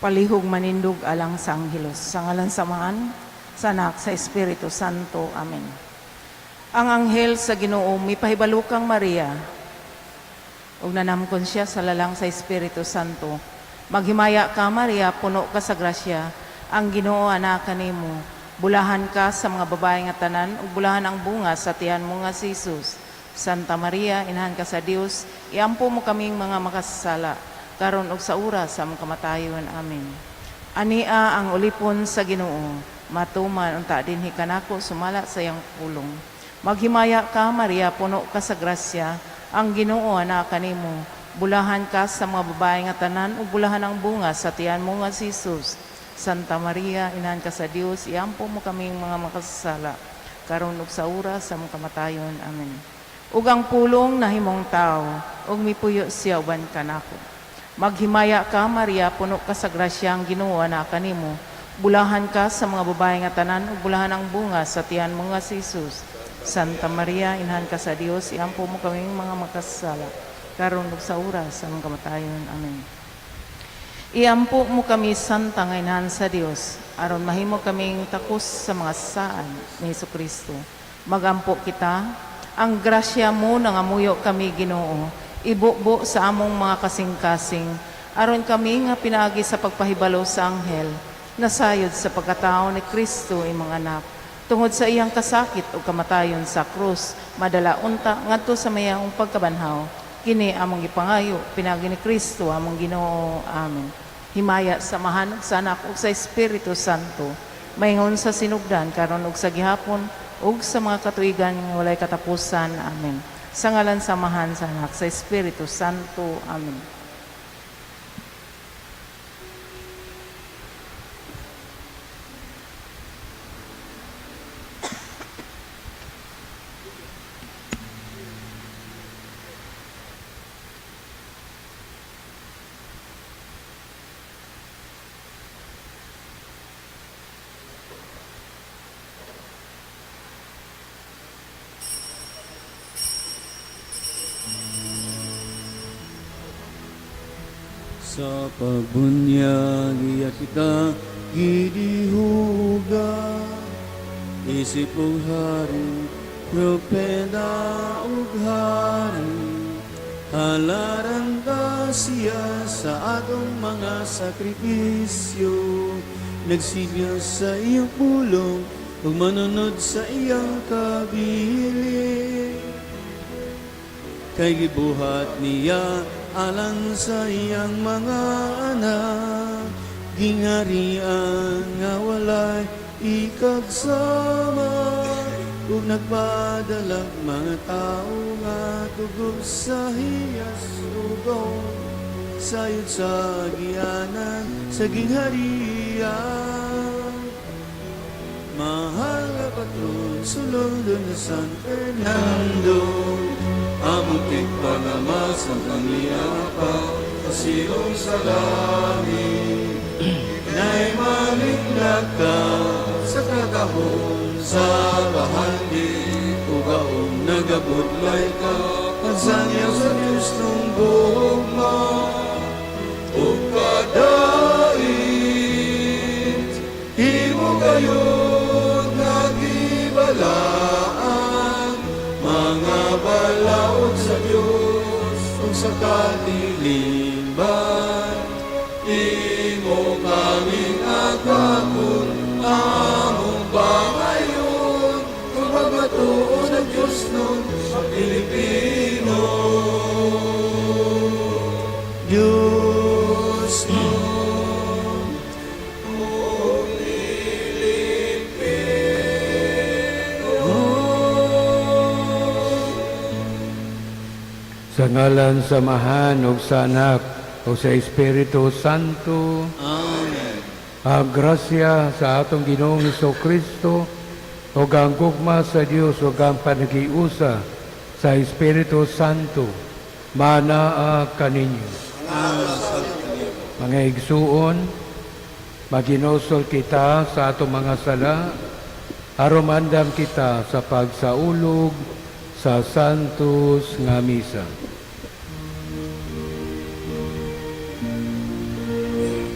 palihog manindog alang sa anghelos. Sa ngalan samahan, sa Anak, sa Espiritu Santo. Amen. Ang anghel sa Ginoo mipahibalo kang Maria, ug nanamkon siya sa lalang sa Espiritu Santo. Maghimaya ka Maria, puno ka sa grasya, ang Ginoo anak kanimo. Bulahan ka sa mga babae nga tanan, ug bulahan ang bunga sa tiyan mo nga si Jesus. Santa Maria, inahan ka sa Dios, iampo mo kaming mga makasala, karon og sa oras sa among kamatayon. Amen. Ania ang ulipon sa Ginoo, matuman unta dinhi kanako sumala sa iyang pulong. Maghimaya ka Maria, puno ka sa grasya, ang Ginoo anak kanimo. Bulahan ka sa mga babae nga tanan, ug bulahan ang bunga sa tiyan mo nga si Jesus. Santa Maria, inahan ka sa Dios, iampo mo kaming mga makasala, karon ug sa oras sa among kamatayon. Amen. Ug ang pulong nahimong tao, ug mipuyo siya uban kanako. Maghimaya ka Maria, puno ka sa grasya, ang Ginoo anak kanimo. Bulahan ka sa mga babae nga tanan, ug bulahan ang bunga sa tiyan mo nga si Jesus. Santa Maria, inahan ka sa Dios, iampo mo kaming mga makasala, karon ug sa oras sa among kamatayon. Amen. Iampo mo kami, Santa nga inahan sa Dios, aron mahimo kaming takos sa mga saan ni Jesucristo. Magampo kita, ang grasya mo nangamuyo kami Ginoo, ibubo sa among mga kasing-kasing, aron kami nga pinaagi sa pagpahibalo sa anghel, nasayod sa pagkatao ni Kristo imong anak. Tungod sa iyang kasakit o kamatayon sa krus, madala unta ngadto sa mayang pagkabanhaw, kini among ipangayo, pinaagi ni Kristo among Ginoo. Amen. Himaya samahan sa Anak ug sa Espiritu Santo, maingon sa sinugdan karon ug sa gihapon ug sa mga katuigan nga walay katapusan. Amen. Sa ngalan samahan sa Anak, sa Espiritu Santo. Amen. Sa pagbunyag iya kita gidihuga, isip ug hari, propeta ug hari, halaran ka siya sa atong mga sakripisyo, nagsilya sa iyang pulong ug manunod sa iyang kabilin. Kay gibuhat niya alang sa iyang mga anak, gingarian nga walay ikagsama, ug nagpadalag mga tao nga tugod sa hiyas ugong, sayod sa gianan sa gingharian. Mahal nga patron, sulong doon sa San Fernando, amutik panamas ang kaniyapa, pasilong sa langit. Na'y maliklag ka sa katahong sa bahandi, ugaong nagabudlay ka, pagsangyaw sa Diyos nung buhok mo. O kadait, himo kayo nagibalaan, mga balaod sa Diyos kung sa kadiliman. Imo kaming agapon, among pangayon, kung magmatuon ang Diyos nun sa Pilipino. Diyos nun, o Pilipino. Sa ngalan samahan ug sa Anak ug sa Espiritu Santo. Amen. Ang grasya sa atong Ginoong Jesucristo ug ang gugma sa Dios ug ang panagiusa sa Espiritu Santo manaa kaninyo. Mga igsuon, maginosol kita sa atong mga sala, aron andam kita sa pagsaulog sa Santos nga Misa.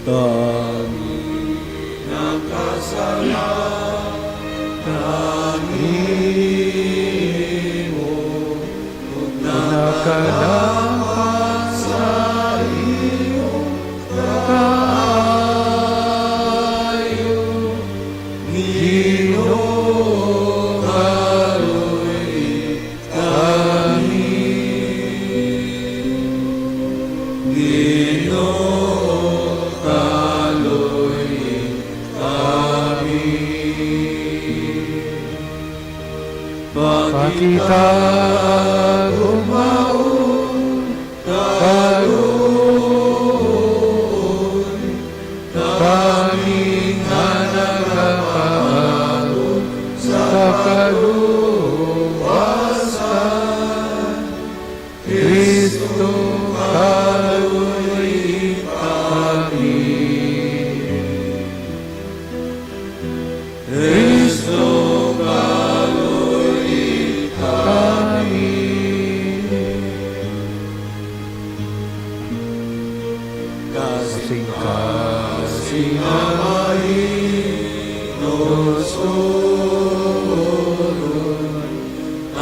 kami nakasalanan Nakadapat sa iyong kayo, Ginoo, kaluy kami. Ginoo, kaluy kami. Pakita rumaon karoon, kami nga nagkaroon sa kaluwasan. Kristo, kaluy kami. Kristo, Kami. Kasing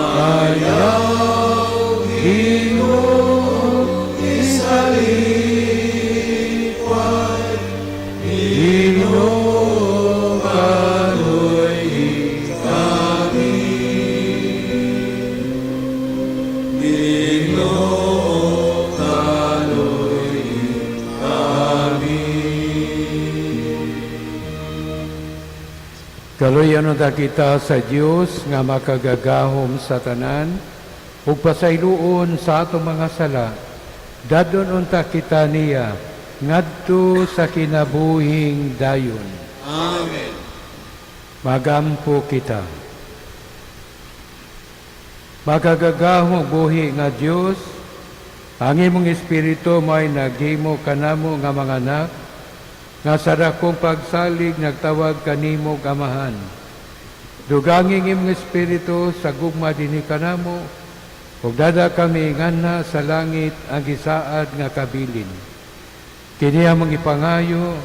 ayaw Ginoo isalipay, Ginoo, kaluy kami. Ginoo, kaluy kami. Kaluyan ta kita sa Dios nga makagagahom sa tanan ug pasayloon sa ato mga sala. Dadon unta kita niya ngadto sa kinabuhing dayon. Amen. Magampo kita. Magagagahong buhi nga Dios, ang imong espiritu may naghimo kanamo nga mga anak, nga sa dakong pagsalig nagtawag kanimo Amahan. Duganging imong espiritu sa gugma dinhi kanamo, ug dada kami ngana sa langit ang gisaad nga kabilin. Kini among ipangayo,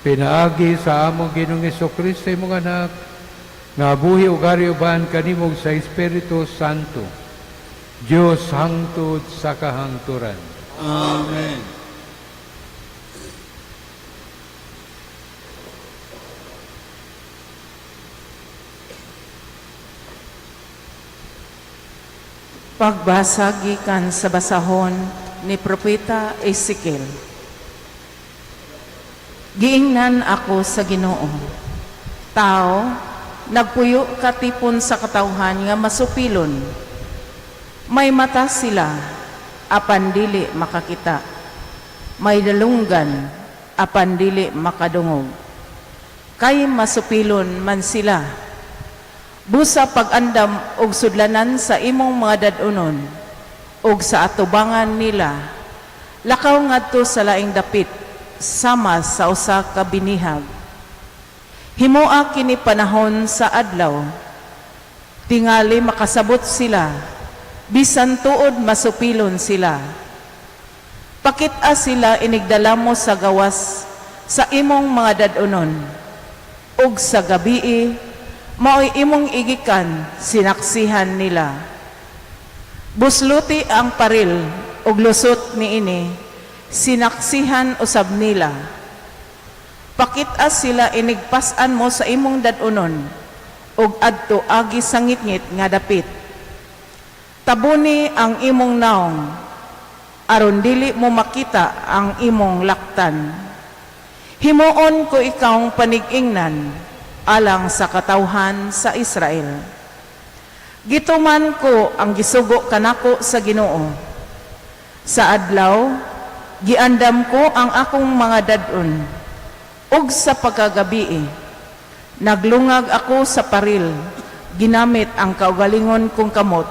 pinaagi sa among Ginoong Hesukristo imong anak, nga buhi ug ariuban kanimo sa Espiritu Santo, Dios hangtod sa kahangturan. Amen. Pagbasa gikan sa basahon ni Propeta Ezekiel. Giingnan ako sa Ginoo. Tao, nagpuyo katipon sa katawhan nga masupilon. May mata sila, apan dili makakita. May dalunggan, apan dili makadungog. Kay masupilon man sila. Busa pag-andam og sudlanan sa imong mga dadunon og sa atubangan nila, lakaw ngadto sa laing dapit sama sa usa ka binihag. Himoa kini panahon sa adlaw, tingali makasabot sila, bisan tuod masupilon sila. Pakita sila inigdala mo sa gawas sa imong mga dadunon og sa gabii mao'y imong igikan, sinaksihan nila. Busluti ang paril, ug lusot niini, sinaksihan usab nila. Pakita sila inigpasan mo sa imong dadunon, ug adto agi sa ngitngit nga dapit. Tabuni ang imong naong, aron dili mo makita ang imong laktan. Himuon ko ikawng panig-ingnan, alang sa katawhan sa Israel. Gituman ko ang gisugo kanako sa Ginoo. Sa adlaw, giandam ko ang akong mga dadon, ug sa pagkagabi, naglungag ako sa paril, ginamit ang kaugalingon kong kamot.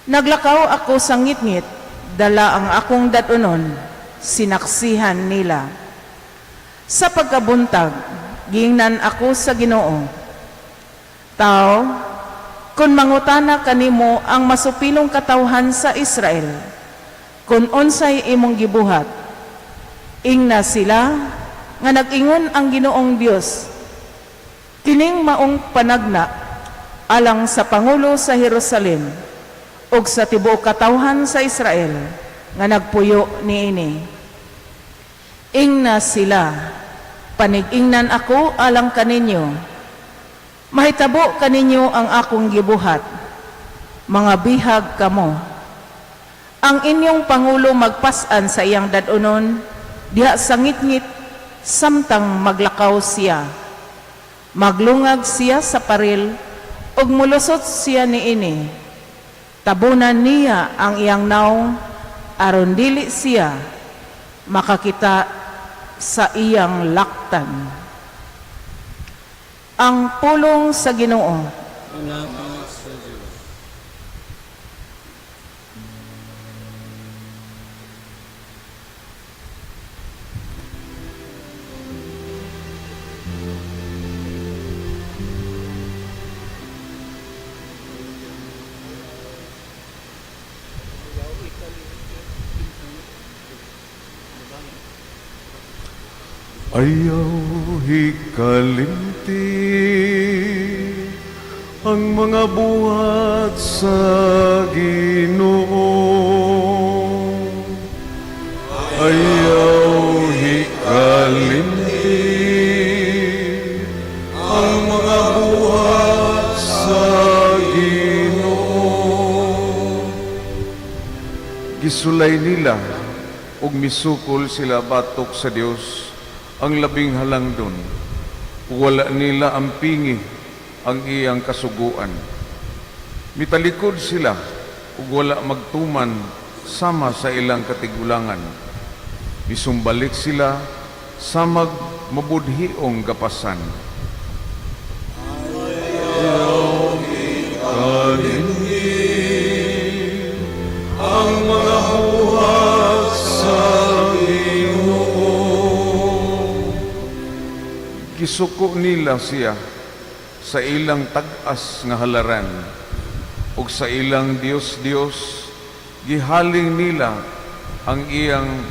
Naglakaw ako sa ngitngit, dala ang akong dadonon, sinaksihan nila. Sa pagkabuntag, giingnan ako sa Ginoo. Tao, kung mangutana kanimo ang masupilong katawhan sa Israel, kung unsay imong gibuhat, Ingna sila nga nag-ingon ang Ginoong Dios kining maong panagna alang sa pangulo sa Jerusalem ug sa tibuok katawhan sa Israel nga nagpuyo niini. Ingna sila, panig-ingnan ako alang kaninyo. Mahitabo kaninyo ang akong gibuhat, mga bihag kamo. Ang inyong pangulo magpasan sa iyang dadunon, diha sa ngit-ngit samtang maglakaw siya. Maglungag siya sa paril ug mulusot siya niini. Tabunan niya ang iyang naong aron dili siya makakita sa iyang laktan. Ang pulong sa Ginoo. Salamat sa Diyos. Ayaw hikalimti ang mga buhat sa Ginoo. Ayaw hikalimti ang mga buhat sa Ginoo. Gisulay nila ug misukol sila batok sa Dios ang labing halangdon, wala nila ampingi ang iyang kasuguan. Mitalikod sila, ug wala magtuman sama sa ilang katigulangan. Misumbalik sila sa mabudhiong gapasan. Ang mga buhat sa gisuko nila siya sa ilang tag-as nga halaran ug sa ilang Dios gihaling nila ang iyang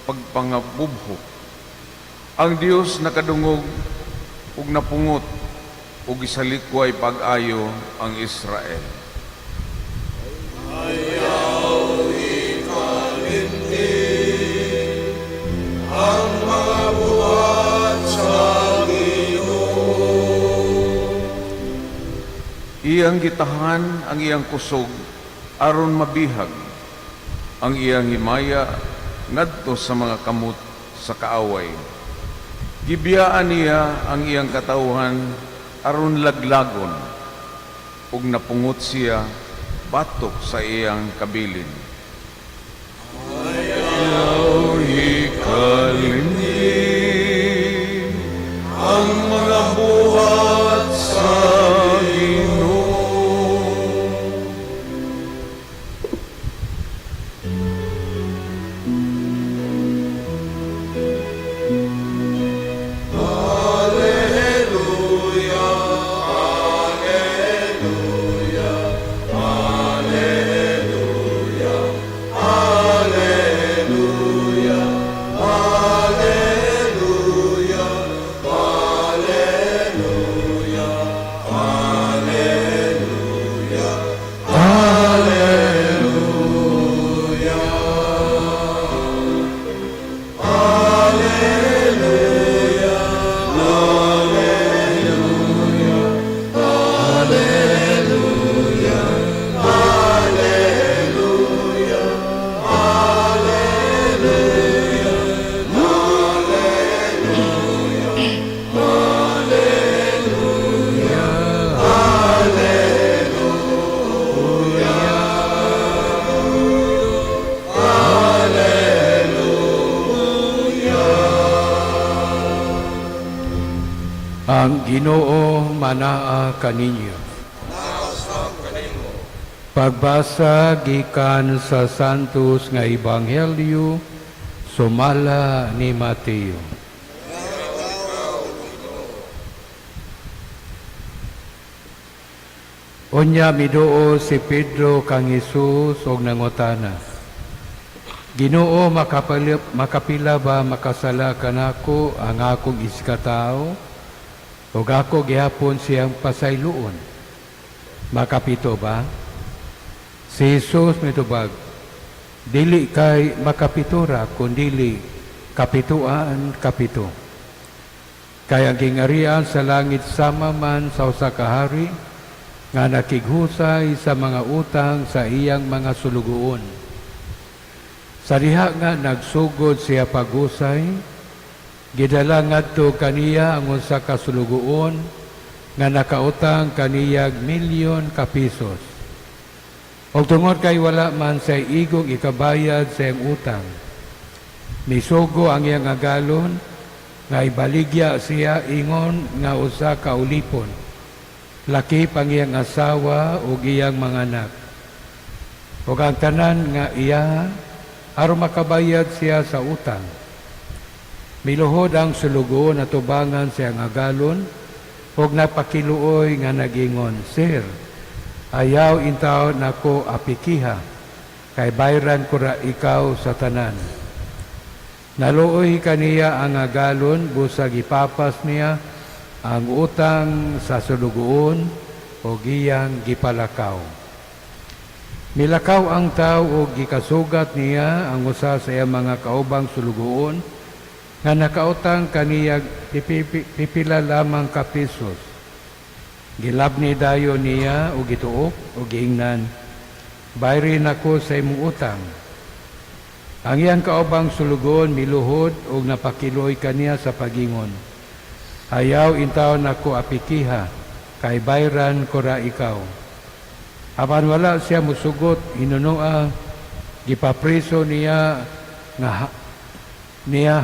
pagpangabubho. Ang Dios nakadungog ug napungot ug gisalikway pag-ayo ang Israel. Ang mga buhat sa iyang gitahan ang iyang kusog aron mabihag ang iyang himaya ngadto sa mga kamot sa kaaway. Gibiyaan niya ang iyang katawhan aron laglagon ug napungot siya batok sa iyang kabilin. Ayaw hikalimti ang mga buhat sa Ang Ginoo manaa kaninyo. Pagbasa gikan sa Santos nga Ebanghelyo sumala ni Mateo. Unya midoo si Pedro kang Hesus og nangutana, Ginoo, makapila ba makasala kanako ang akong iskatao, o ako gihapon siyang pasayloon? Makapito ba? Si Jesus mitubag, dili kay makapitura, kundili kapituan kapito. Kaya gingarian sa langit sama man sa usa ka hari, nga nakighusay sa mga utang sa iyang mga sulugoon. Sa diha nga nagsugod siya pagusay, gidala ngadto kaniya ang usa ka sulugoon nga nakautang kaniyag milyon ka pisos. Og tungod kay wala man sa igong ikabayad sa iyang utang, misugo ang iyang agalon nga ibaligya siya ingon nga usa ka ulipon, laki pang iyang asawa ug iyang mga anak. Ug ang tanan nga iya aron makabayad siya sa utang. Miluhod ang sulugoon at tubangan siya nga galon, ug napakiluoy nga nagingon, Sir, ayaw intaw nako apikiha, kay bayran ko ra ikaw sa tanan. Naluoy kaniya ang agalon, busag ipapas niya ang utang sa sulugoon, ug iyang gipalakaw. Milakaw ang tao ug gikasugat niya ang usa sa iyang mga kaubang sulugoon nga nakautang kaniyag pipila lamang ka pisos. Gilabni dayo niya ug gituok ug giingnan, bayrin ako sa imong utang. Ang iyang kaubang sulugoon miluhod ug napakiloy kaniya sa pagingon, ayaw intaw nako apikiha, kay bayran ko ra ikaw. Apan wala siya musugot, hinunoa, gipapriso niya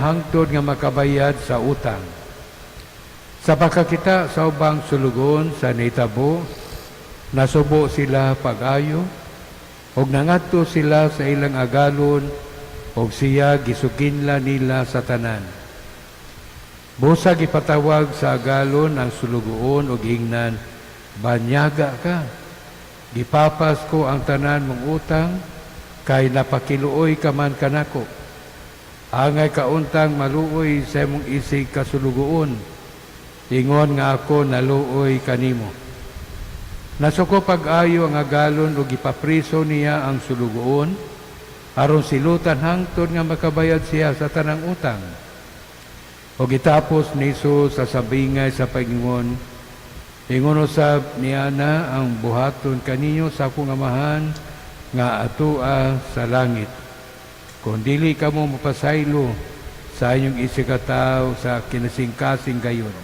hangtod nga makabayad sa utang. Sa pagkakita sa ubang sulugon sa nitabo, nasubo sila pag-ayo, ug nangadto sila sa ilang agalon, ug siya gisuginla nila sa tanan. Busa gipatawag sa agalon ang sulugoon ug ingnan, banyaga ka. Gipapas ko ang tanan mong utang, kay napakiluoy ka man kanako. Angay kauntang maluoy sa imong isig kasulugoon, ingon nga ako naluoy kanimo. Nasuko pag-ayo ang agalon ug gipapriso niya ang sulugoon, aron silutan hangtod nga makabayad siya sa tanang utang. O gitapos ni Jesus sa sabingay sa pagingon, ingon usab niya na ang buhaton kaninyo sa akong amahan nga atua sa langit. Kung dili ka mo mapasaylo sa inyong isikataw sa kinasingkasing gayon.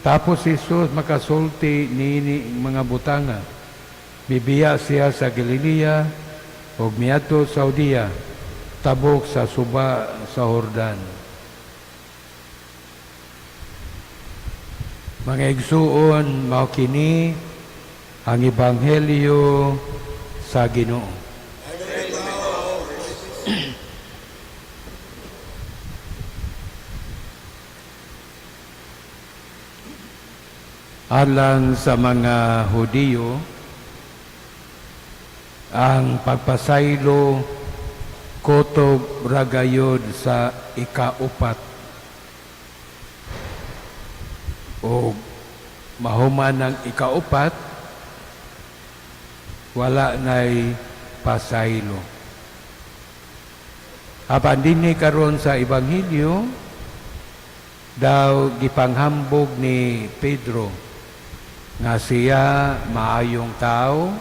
Tapos si Jesus makasulti ni mga butanga. Bibiya siya sa Galilea o miadto sa Judea, tabok sa suba sa Jordan. Mga igsuon, mao kini ang Ebanghelyo sa Ginoo. Alang sa mga Hudiyo, ang pagpasaylo kutob ragayod sa ikaupat o mahuman ng ikaupat, wala na'y pasaylo. Apan dinhi karon sa Ebanghelyo, daw gipanghambog ni Pedro nga siya maayong tao,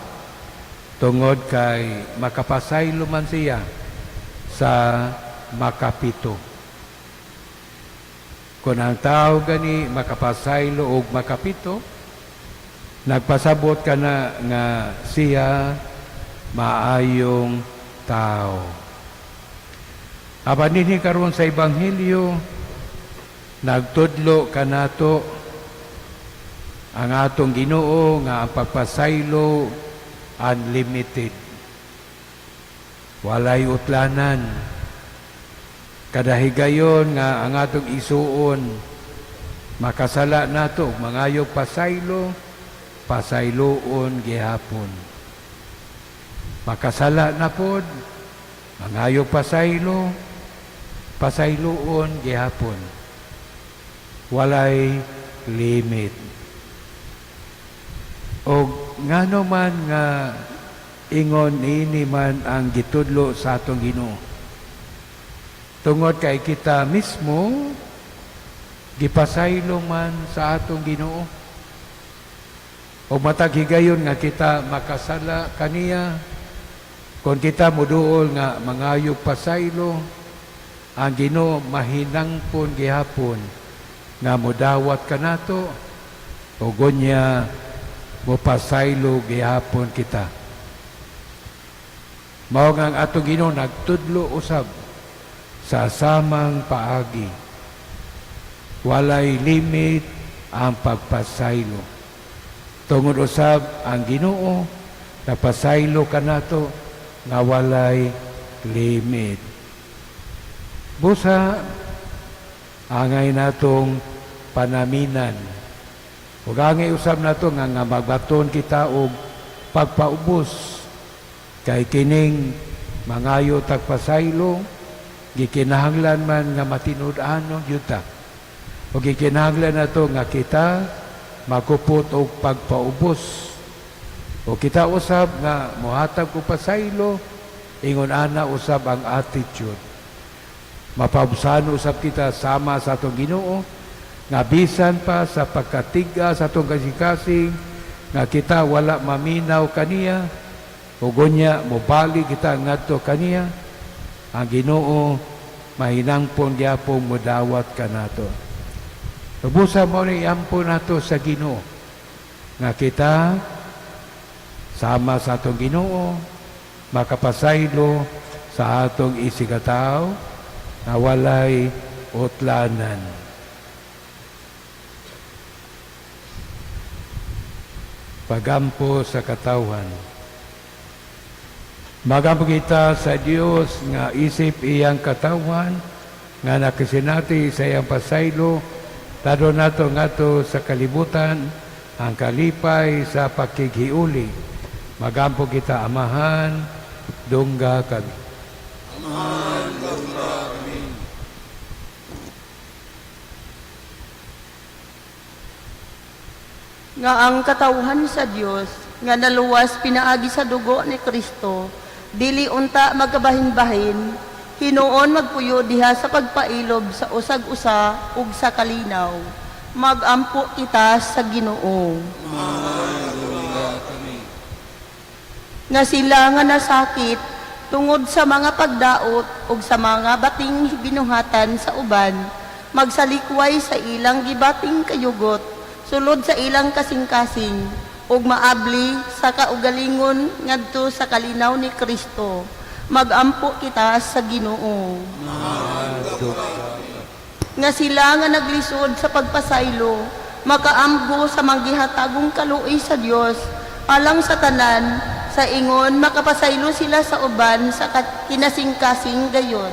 tungod kay makapasaylo man siya sa makapito. Kung ang tao gani makapasaylo o makapito, nagpasabot ka na nga siya maayong tao. Apan dinhi karon sa Ebanghelyo, nagtudlo ka nato ang atong Ginoo nga ang pagpasaylo unlimited. Walay utlanan. Kadahigayon nga ang atong isuon, makasala nato, mangayog pasaylo, pasayloon gihapon. Makasala na pod, Mangayo pasaylo, pasayloon gihapon. Walay limit. O ngano man nga ingon ini man ang gitudlo sa atong Ginoo. Tungod kay kita mismo gipasaylo man sa atong Ginoo. O matag higayon nga kita makasala kaniya, kung kita muduol nga mangayog pasaylo, ang Ginoo mahinangpon gihapon nga mudawat kanato o gonya mo pasaylo gihapon kita. Mao nga ang atong Ginoo nagtudlo usab sa samang paagi. Walay limit ang pagpasaylo. Tungod usab ang Ginoo napasaylo kanato nga walay limit. Busa angay natong panaminan. Ug angay usab nato nga magbaton kita og pagpaubos kay kining mangayo tagpasaylo gikinahanglan man nga matinud-anon yuta. O gikinahanglan nato nga kita makupot og pagpaubos. O kita usab nga mohatag ko pasaylo, ingon ana usab ang attitude. Mapabusan usab kita sama sa atong Ginoo, nga bisan pa sa pagkatiga sa atong kasing-kasing, nga kita wala maminaw kaniya, o gonya mobali kita ngadto kaniya, ang Ginoo mahinangpon gyapon modawat kanato. Ubusa mo ni ampo nato sa Ginoo nga kita sama sa atong Ginoo makapasaylo sa atong isigataw na walay utlanan. Pagampo sa katawan. Magampo kita sa Dios nga isip iyang katawan nga nakasinati sa iyang pasaylo tado nato ngato sa kalibutan ang kalipay sa pagkigiuli. Magampo kita amahan, dungga kami. Amahan, dungga kami. Nga ang katawhan sa Dios nga naluwas pinaagi sa dugo ni Kristo, dili unta magkabahin-bahin, hinuon magpuyo diha sa pagpailob sa usag-usa ug sa kalinaw. Magampo kita sa Ginoo. Amahan, dungga kami. Nga sila nga nasakit tungod sa mga pagdaot ug sa mga bating binuhatan sa uban, magsalikway sa ilang gibating kayugot, sulod sa ilang kasing-kasing, ug maabli sa kaugalingon ngadto sa kalinaw ni Kristo. Magampo kita sa Ginoo. Nga sila nga naglisod sa pagpasaylo, makaamgo sa manggihatagong kaluoy sa Dios, alang sa tanan, sa ingon makapasaylo sila sa uban sa kinasing-kasing gayon.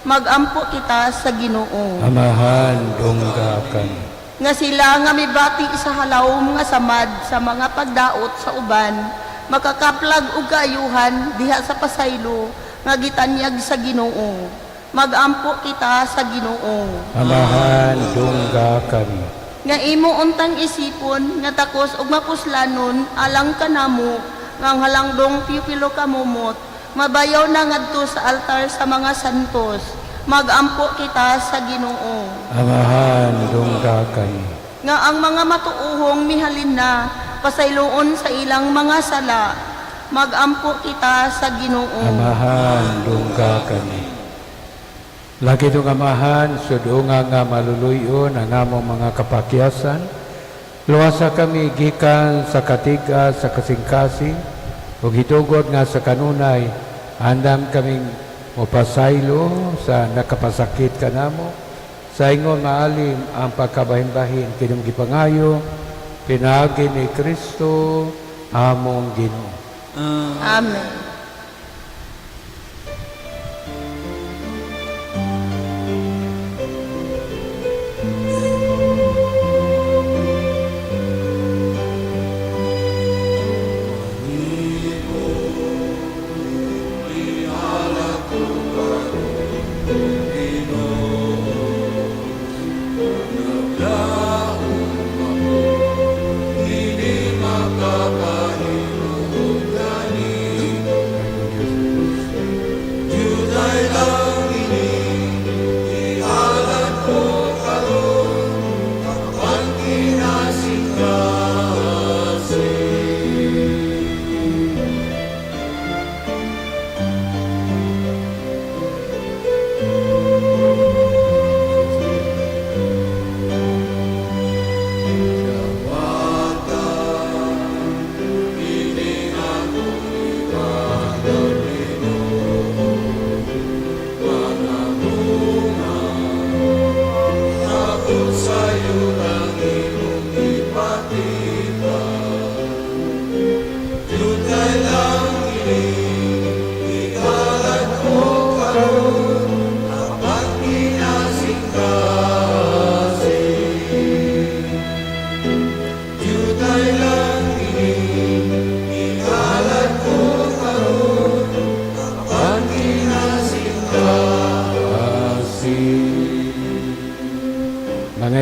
Magampo kita sa Ginoo. Amahan, dungga kami. Nga sila nga mibati sa halawom nga samad sa mga pagdaot sa uban, makakaplag og kaayuhan diha sa pasaylo nga gitanyag sa Ginoo. Magampo kita sa Ginoo. Amahan, dungga kami. Nga imo untang isipon nga takos og mapuslanon alang kanamo nga ang halangdong pipilo kamumot, mabayaw na ngadto sa altar sa mga santos. Magampo kita sa Ginoo. Amahan, dungga kami. Nga ang mga matuuhong mihalin na pasayloon sa ilang mga sala. Magampo kita sa Ginoo. Amahan, dungga kami. Lagi itong amahan, sudunga nga maluluyon ang among mga kapakyasan. Luwasa kami gikan sa katiga sa kasing-kasing, o hitugod nga sa kanunay, andam kaming mapasaylo sa nakapasakit kanamo, sa ingon maalim ang pagkabahin-bahin kinong gipangayo, pinagi ni Kristo, among Ginoo. Amen. Ihalak ko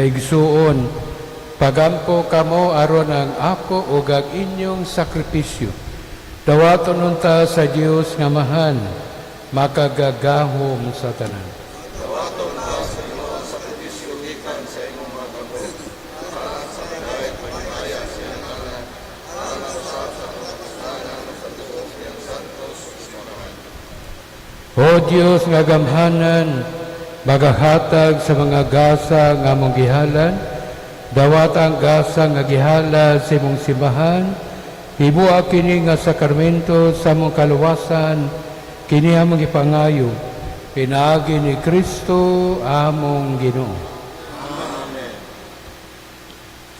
nga igsuon, pagampo kamo aron ang ako ug ang inyong sakripisyo. Dawaton unta sa Dios nga mahal, makagagahom sa tanan. O Diyos nga gamhanan, magahatag sa mga gasa nga mong gihalan, dawat ang gasa nga gihala sa imong simbahan, ibuha kini nga sakramento sa mong kaluwasan, kini among ipangayo, pinaagi ni Kristo among Ginoo. Amen.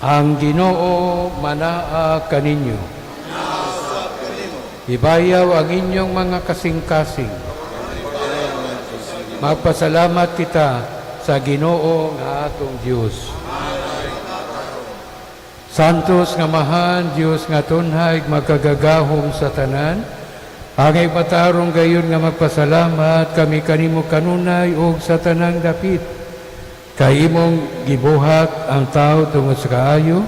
Ang Ginoo manaa kaninyo. Ibayaw ang inyong mga kasing-kasing. Magpasalamat kita sa Ginoo nga atong Dios. Santos nga mahan, Dios nga tunhay, magkagagahom sa tanan. Angay matarong gayon nga magpasalamat kami kanimo kanunay ug sa tanang dapit. Kay imong gibuhat ang tao tungod sa kaayo,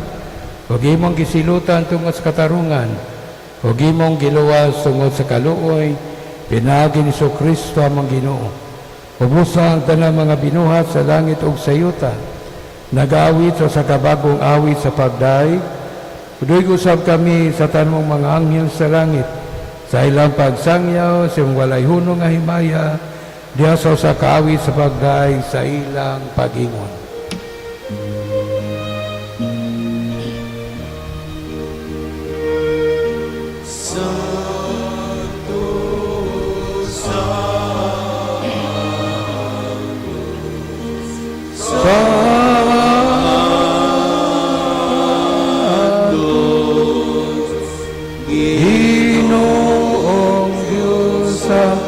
ug imong gisilutan tungod sa katarungan, ug imong giluwas tungod sa kaluoy, pinaagi ni Kristo among Ginoo. Ubusa ang tanang mga binuhat sa langit ug sa yuta, nag-awit sa kabagong awit sa pagdaig. Udoy usab kami sa tanong mga anghel sa langit, sa ilang pagsangyaw, sa walay hunong nga himaya, diha sa kaawit sa pagdaig sa ilang pag-ingon. Ginoong Diyos sa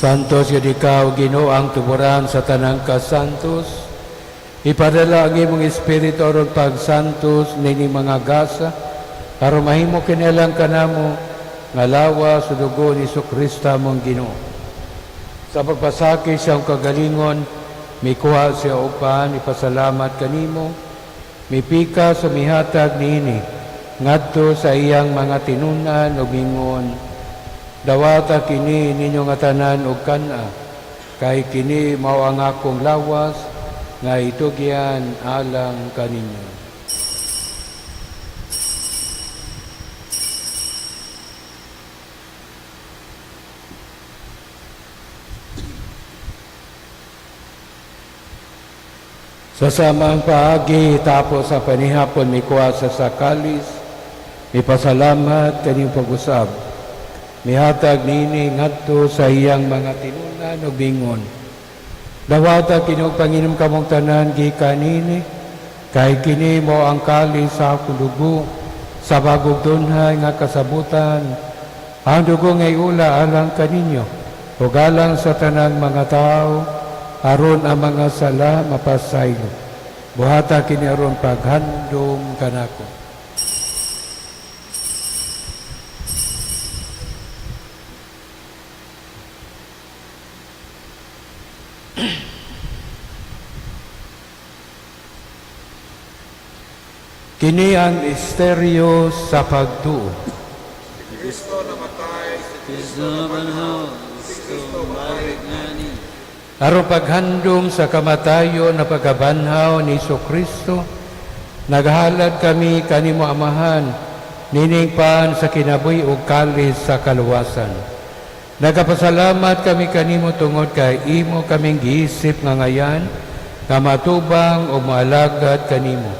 Santos yun ikaw, Ginoo, ang tuburan sa tanang kasantos. Ipadala ang imong espiritu aron pagsantos nini mga gasa, aron mahimo kinilang kanamo nga lawas sa dugo ni Kristo mong Ginoo. Sa pagpasakit siyang kagalingon, mikuha siya upan, ipasalamat kanimo, mipika sa mihatag niini, ngadto sa iyang mga tinunan o mingon, dawata kini ninyo nga tanan og kana, kay kini mao ang akong lawas nga itugyan alang kaninyo. Sa samang paagi tapos sa panihapon mikuha sa sakalis, ipasalamat kanyang pag-usab. Mihatag nini ngadto sa iyang mga tinunan o bingon. Dawata kinog Panginoon kamong tanan gikan nini, kay kini mo ang kalis sa akong dugo, sa bagong dunhay nga kasabutan, ang dugo ngay ula alang kaninyo, o galang sa tanang mga tao, aron ang mga sala mapasaylo. Buhata kini aron paghandom kanako. Kini ang misteryo sa pagtuo. Kristo namanhaw, Kristo balik ngani. Aron paghandom sa kamatayon na pagkabanhaw ni Kristo, naghalad kami kanimo Amahan, niningpan sa kinabuhi ug kalis sa kaluwasan. Nagapasalamat kami kanimo tungod kay imo kaming giisip nga ngayan, nga matubang o maalagad kanimo.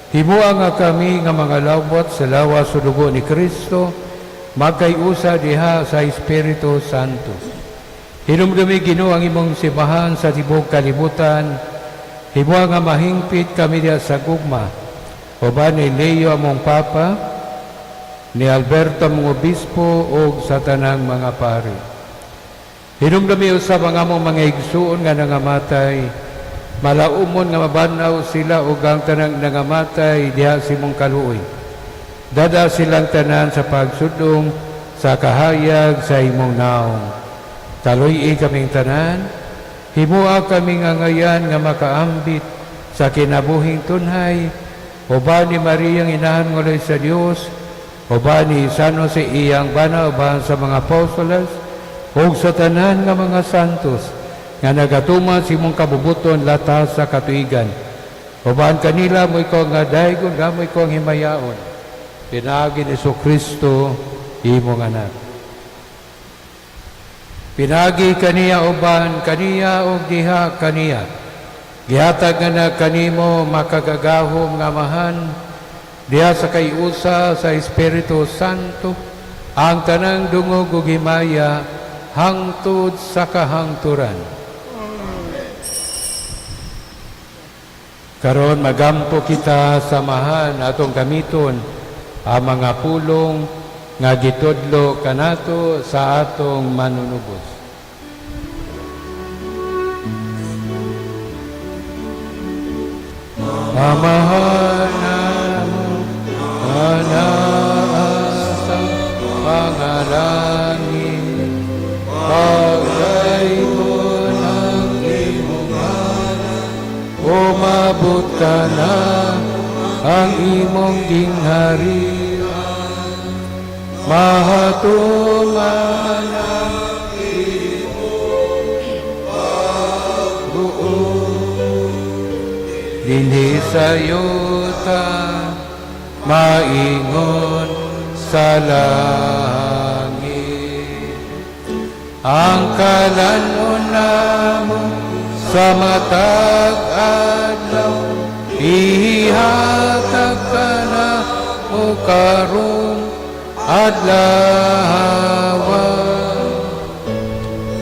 Himuang nga kami nga mga lawat sa lawas sa dugo ni Kristo, magkayusa diha sa Espiritu Santo. Hinumdumi Ginoo ang imong simbahan sa tibok kalibutan, himuang nga mahingpit kami diha sa gugma, uban ni Leo among Papa, ni Alberto among Obispo, o sa tanang mga pari. Hinumdumi usab ang among mga igsuon nga nangamatay, malaumon nga mabanaw sila ug ang tanang nangamatay diha sa imong kaluoy. Dada silang tanan sa pagsudong sa kahayag sa imong naong. Taloy kaming tanan, himua kami nga ngayan nga makaambit sa kinabuhing tunhay, uban ni Maria ang inahan nguloy sa Dios, uban ni San Jose iyang bana, uban sa mga apostoles, ug sa tanan nga mga santos, nga nagatuman si mong kabubuton latas sa katuigan. Uban kanila mo ikaw nga daygon, nga mo ikaw ang himayaon. Pinagi ni Kristo, imong anak. Pinagi kaniya uban, kaniya o diha kaniya. Gihatag nga na kanimo makagagahom nga Amahan, diha sa kayusa sa Espiritu Santo, ang tanang dungog ug himaya, hangtod sa kahangturan. Karon magampo kita samahan atong gamiton ang mga pulong nga gitudlo kanato sa atong manunubos. Pamahalan sa pangalangin, pagayton ang imong ngalan, umabot ka na ang imong gingharian, mahatuman ang imong pagbuo. Dinhi sa yuta, maingon sa langit. Ang kalanon namo sa matag adlaw, ihatag ka na o karon adlawan.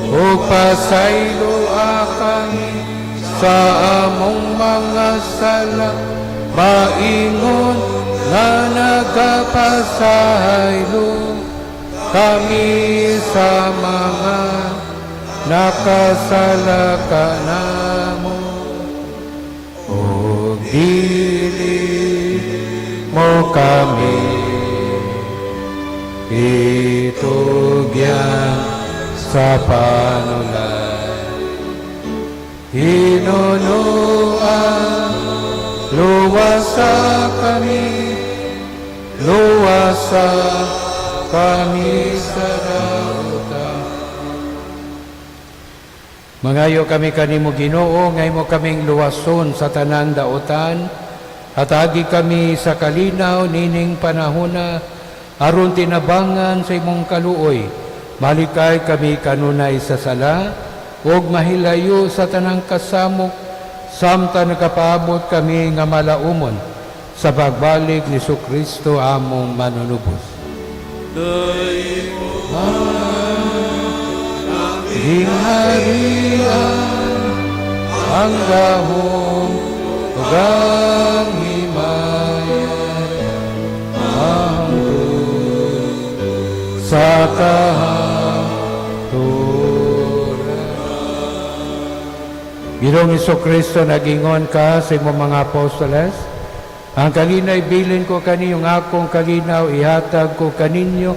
O pasaylo kami sa among mga sala, maingon nga nagapasaylo kami sa mga nakasala ka namo. O dili mo kami itugyan sa panulan. Hinunuan, luwasa kami sa dautan. Mangayo kami kanimo Ginoo, ngay mo kaming luwason sa tanan dautan, hatagi kami sa kalinaw nining panahona, aron tinabangan sa imong kaluoy, malikay kami kanunay sa sala, ug mahilayo sa tanang kasamok, samtang nakapaabot kami nga malaumon sa pagbalik ni Kristo among manunubos. Hingharian ang gahom ug ang himayan, hangtod sa kahangturan. Ginoong Kristo, nagingon ka sa imong mga apostoles, ang kalinay bilin ko kaniyong akong kalinaw, ihatag ko kaninyo,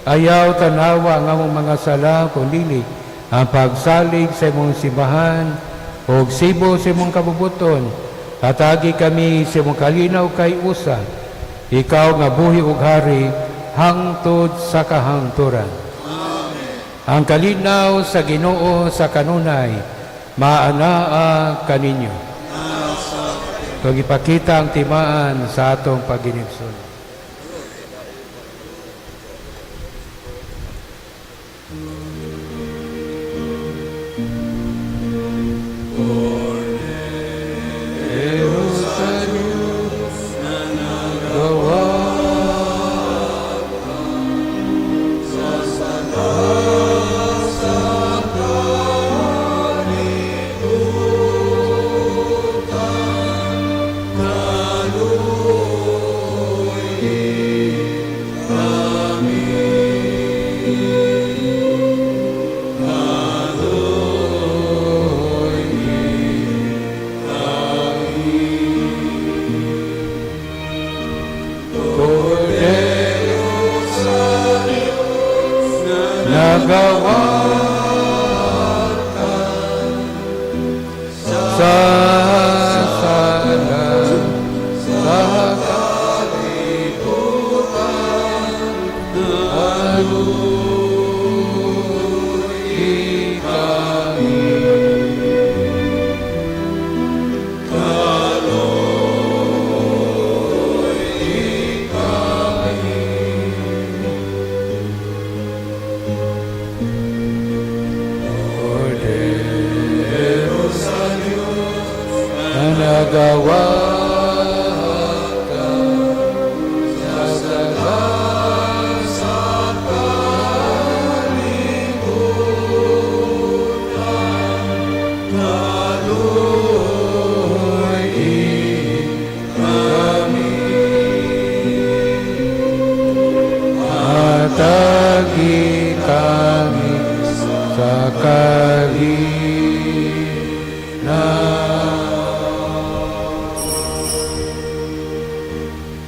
ayaw tanawa ang among mga sala, kundi ang pagsalig sa imong simbahan, o sibo sa imong kabubuton, hatagi kami sa imong kalinaw kay usa, ikaw nga buhi ug hari, hangtod sa kahangturan. Ang kalinaw sa Ginoo sa kanunay, maanaa kaninyo. Kung ipakita ang timaan sa atong paginigson.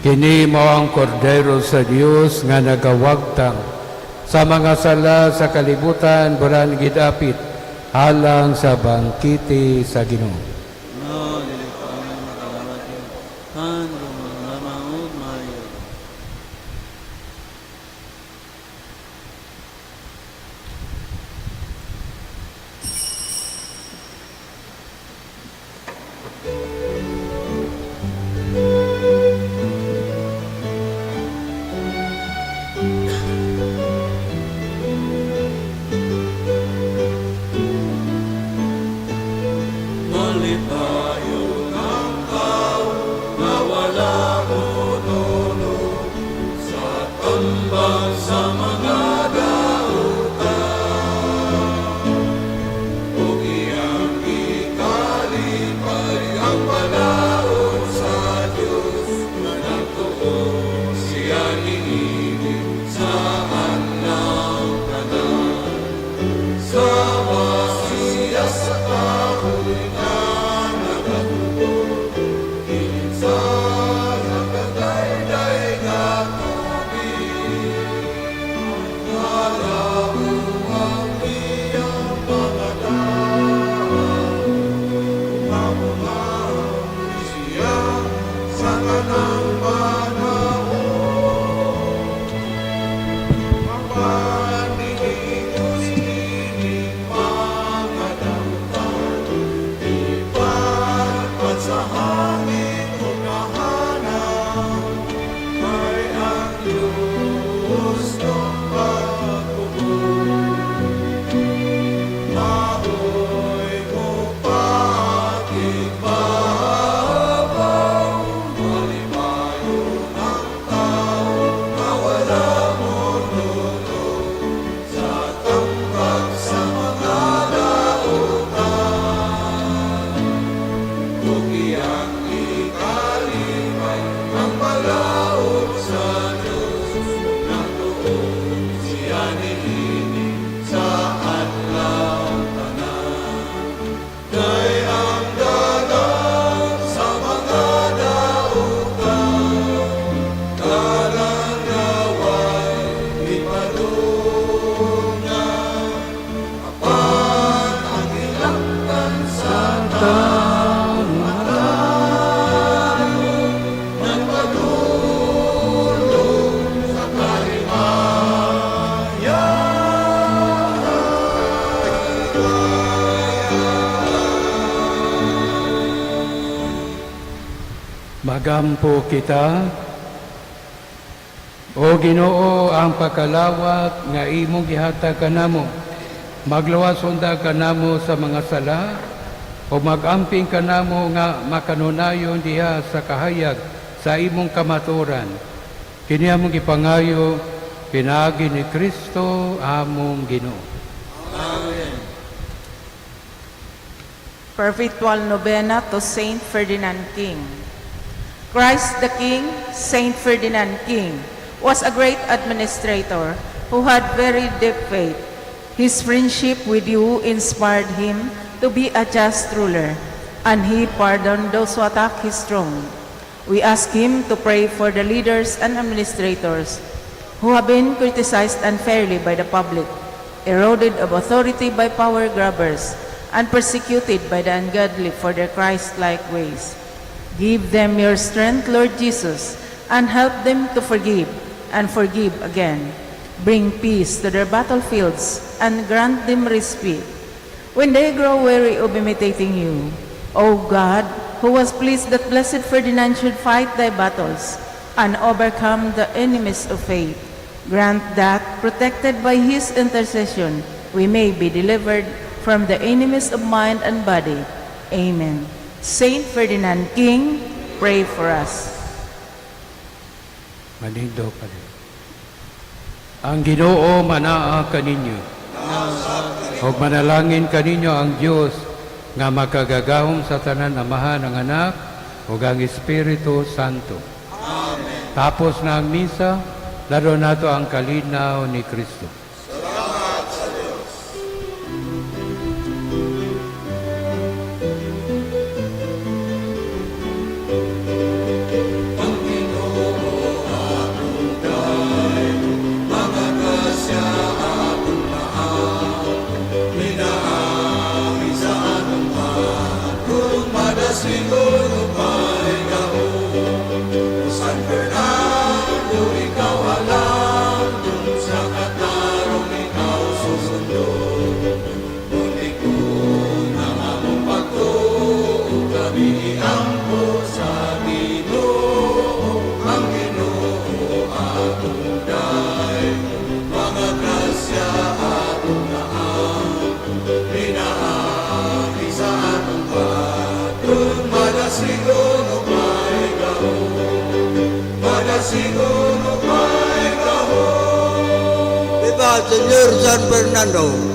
Kini mao ang kordero sa Dios nga nagawagtang sa mga sala sa kalibutan bulan gidapit alang sa bangkiti sa Ginoo. Magampo kita, o Ginoo, ang pagkalawat nga imong gihatag kanamo. Magluwas unta kanamo sa mga sala, o magamping kanamo nga makanunayon diha sa kahayag sa imong kamaturan. Kini among gipangayo, pinaagi ni Kristo among Ginoo. Perpetual Novena to Saint Ferdinand King. Christ the King, Saint Ferdinand King, was a great administrator who had very deep faith. His friendship with you inspired him to be a just ruler, and he pardoned those who attacked his throne. We ask him to pray for the leaders and administrators who have been criticized unfairly by the public, eroded of authority by power grabbers, and persecuted by the ungodly for their Christ-like ways. Give them your strength, Lord Jesus, and help them to forgive and forgive again. Bring peace to their battlefields and grant them respite. When they grow weary of imitating you, O God, who was pleased that Blessed Ferdinand should fight thy battles and overcome the enemies of faith, grant that, protected by his intercession, we may be delivered from the enemies of mind and body. Amen. Saint Ferdinand King, pray for us. Manindo pa rin. Ang Ginoo manaa kaninyo. O manalangin kaninyo ang Diyos nga makagagahom sa tanan amahan ng anak o ang Espiritu Santo. Amen. Tapos na ang misa, laro nato ang kalinaw ni Kristo. Viva Señor San Fernando.